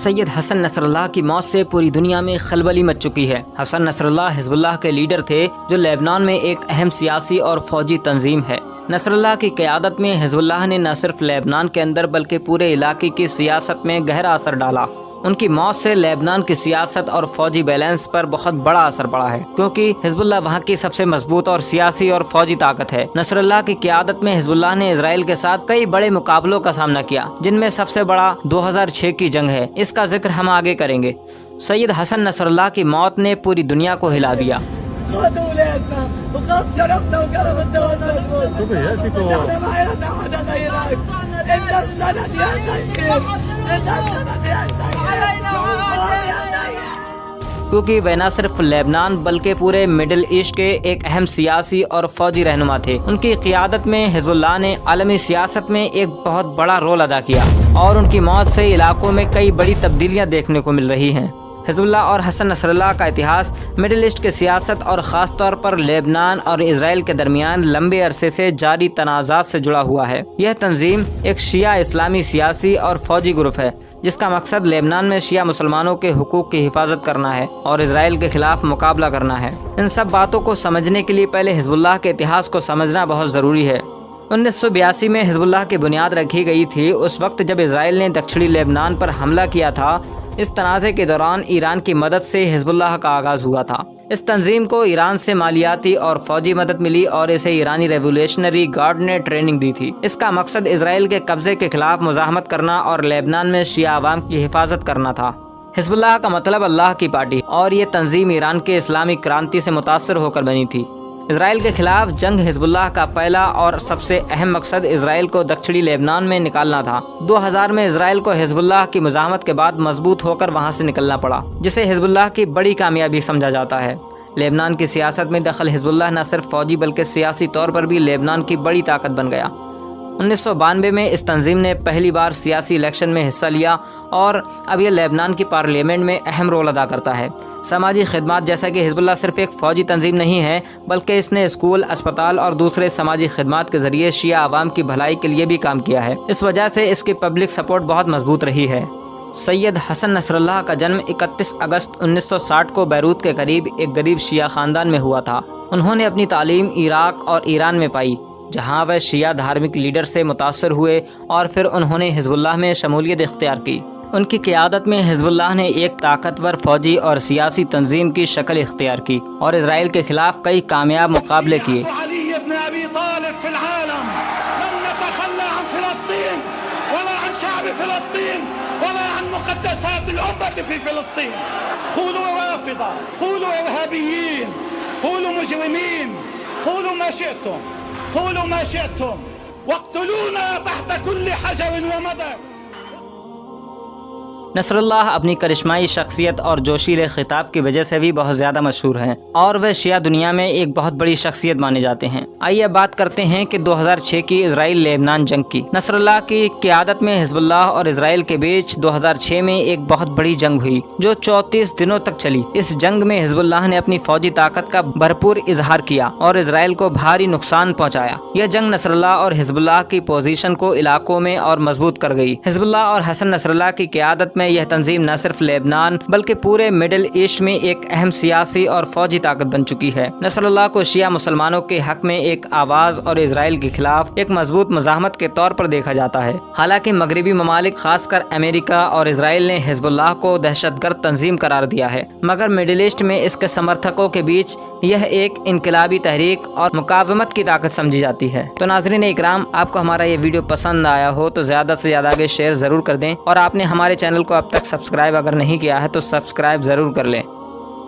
سید حسن نصر اللہ کی موت سے پوری دنیا میں خلبلی مچ چکی ہے۔ حسن نصر اللہ حزب اللہ کے لیڈر تھے جو لبنان میں ایک اہم سیاسی اور فوجی تنظیم ہے۔ نصر اللہ کی قیادت میں حزب اللہ نے نہ صرف لبنان کے اندر بلکہ پورے علاقے کی سیاست میں گہرا اثر ڈالا۔ ان کی موت سے لبنان کی سیاست اور فوجی بیلنس پر بہت بڑا اثر پڑا ہے، کیونکہ حزب اللہ وہاں کی سب سے مضبوط اور سیاسی اور فوجی طاقت ہے۔ نصر اللہ کی قیادت میں حزب اللہ نے اسرائیل کے ساتھ کئی بڑے مقابلوں کا سامنا کیا، جن میں سب سے بڑا 2006 کی جنگ ہے۔ اس کا ذکر ہم آگے کریں گے۔ سید حسن نصر اللہ کی موت نے پوری دنیا کو ہلا دیا۔ کیونکہ وہ نہ صرف لبنان بلکہ پورے مڈل ایسٹ کے ایک اہم سیاسی اور فوجی رہنما تھے۔ ان کی قیادت میں حزب اللہ نے عالمی سیاست میں ایک بہت بڑا رول ادا کیا، اور ان کی موت سے علاقوں میں کئی بڑی تبدیلیاں دیکھنے کو مل رہی ہیں۔ حزب اللہ اور حسن نصر اللہ کا اتحاد مڈل ایسٹ کی سیاست اور خاص طور پر لبنان اور اسرائیل کے درمیان لمبے عرصے سے جاری تنازعات سے جڑا ہوا ہے۔ یہ تنظیم ایک شیعہ اسلامی سیاسی اور فوجی گروپ ہے جس کا مقصد لبنان میں شیعہ مسلمانوں کے حقوق کی حفاظت کرنا ہے اور اسرائیل کے خلاف مقابلہ کرنا ہے۔ ان سب باتوں کو سمجھنے کے لیے پہلے حزب اللہ کے اتحاد کو سمجھنا بہت ضروری ہے۔ 1982 میں حزب اللہ کی بنیاد رکھی گئی تھی۔ اس وقت جب اسرائیل نے دکشنی لبنان پر حملہ کیا تھا، اس تنازع کے دوران ایران کی مدد سے حزب اللہ کا آغاز ہوا تھا۔ اس تنظیم کو ایران سے مالیاتی اور فوجی مدد ملی اور اسے ایرانی ریولیوشنری گارڈ نے ٹریننگ دی تھی۔ اس کا مقصد اسرائیل کے قبضے کے خلاف مزاحمت کرنا اور لبنان میں شیعہ عوام کی حفاظت کرنا تھا۔ حزب اللہ کا مطلب اللہ کی پارٹی، اور یہ تنظیم ایران کے اسلامی کرانتی سے متاثر ہو کر بنی تھی۔ اسرائیل کے خلاف جنگ حزب اللہ کا پہلا اور سب سے اہم مقصد اسرائیل کو دکشنی لبنان میں نکالنا تھا۔ 2000 میں اسرائیل کو حزب اللہ کی مزاحمت کے بعد مضبوط ہو کر وہاں سے نکلنا پڑا، جسے حزب اللہ کی بڑی کامیابی سمجھا جاتا ہے۔ لبنان کی سیاست میں دخل حزب اللہ نہ صرف فوجی بلکہ سیاسی طور پر بھی لبنان کی بڑی طاقت بن گیا۔ 1992 میں اس تنظیم نے پہلی بار سیاسی الیکشن میں حصہ لیا، اور اب یہ لبنان کی پارلیمنٹ میں اہم رول ادا کرتا ہے۔ سماجی خدمات، جیسا کہ حزب اللہ صرف ایک فوجی تنظیم نہیں ہے بلکہ اس نے اسکول، اسپتال اور دوسرے سماجی خدمات کے ذریعے شیعہ عوام کی بھلائی کے لیے بھی کام کیا ہے۔ اس وجہ سے اس کی پبلک سپورٹ بہت مضبوط رہی ہے۔ سید حسن نصر اللہ کا جنم 31 اگست 1960 کو بیروت کے قریب ایک غریب شیعہ خاندان میں ہوا تھا۔ انہوں نے اپنی تعلیم عراق اور ایران میں پائی، جہاں وہ شیعہ دھارمک لیڈر سے متاثر ہوئے اور پھر انہوں نے حزب اللہ میں شمولیت اختیار کی۔ ان کی قیادت میں حزب اللہ نے ایک طاقتور فوجی اور سیاسی تنظیم کی شکل اختیار کی اور اسرائیل کے خلاف کئی کامیاب مقابلے کیے۔ ولا عن مقدسات الأمة في فلسطين. قولوا رافضة، قولوا إرهابيين، قولوا مجرمين، قولوا ما شئتم، قولوا ما شئتم، واقتلونا تحت كل حجر ومدر۔ نصر اللہ اپنی کرشمائی شخصیت اور جوشیلے خطاب کی وجہ سے بھی بہت زیادہ مشہور ہیں، اور وہ شیعہ دنیا میں ایک بہت بڑی شخصیت مانے جاتے ہیں۔ آئیے بات کرتے ہیں کہ 2006 کی اسرائیل لبنان جنگ کی۔ نصر اللہ کی قیادت میں حزب اللہ اور اسرائیل کے بیچ 2006 میں ایک بہت بڑی جنگ ہوئی جو 34 دنوں تک چلی۔ اس جنگ میں حزب اللہ نے اپنی فوجی طاقت کا بھرپور اظہار کیا اور اسرائیل کو بھاری نقصان پہنچایا۔ یہ جنگ نصر اللہ اور حزب اللہ کی پوزیشن کو علاقوں میں اور مضبوط کر گئی۔ حزب اللہ اور حسن نصر اللہ کی قیادت میں یہ تنظیم نہ صرف لبنان بلکہ پورے مڈل ایسٹ میں ایک اہم سیاسی اور فوجی طاقت بن چکی ہے۔ نصر اللہ کو شیعہ مسلمانوں کے حق میں ایک آواز اور اسرائیل کے خلاف ایک مضبوط مزاحمت کے طور پر دیکھا جاتا ہے۔ حالانکہ مغربی ممالک خاص کر امریکہ اور اسرائیل نے حزب اللہ کو دہشت گرد تنظیم قرار دیا ہے، مگر مڈل ایسٹ میں اس کے سمرتھکوں کے بیچ یہ ایک انقلابی تحریک اور مقاومت کی طاقت سمجھی جاتی ہے۔ تو ناظرین اکرام، آپ کو ہمارا یہ ویڈیو پسند آیا ہو تو زیادہ سے زیادہ آگے شیئر ضرور کر دیں، اور آپ نے ہمارے چینل کو اب تک سبسکرائب اگر نہیں کیا ہے تو سبسکرائب ضرور کر لیں۔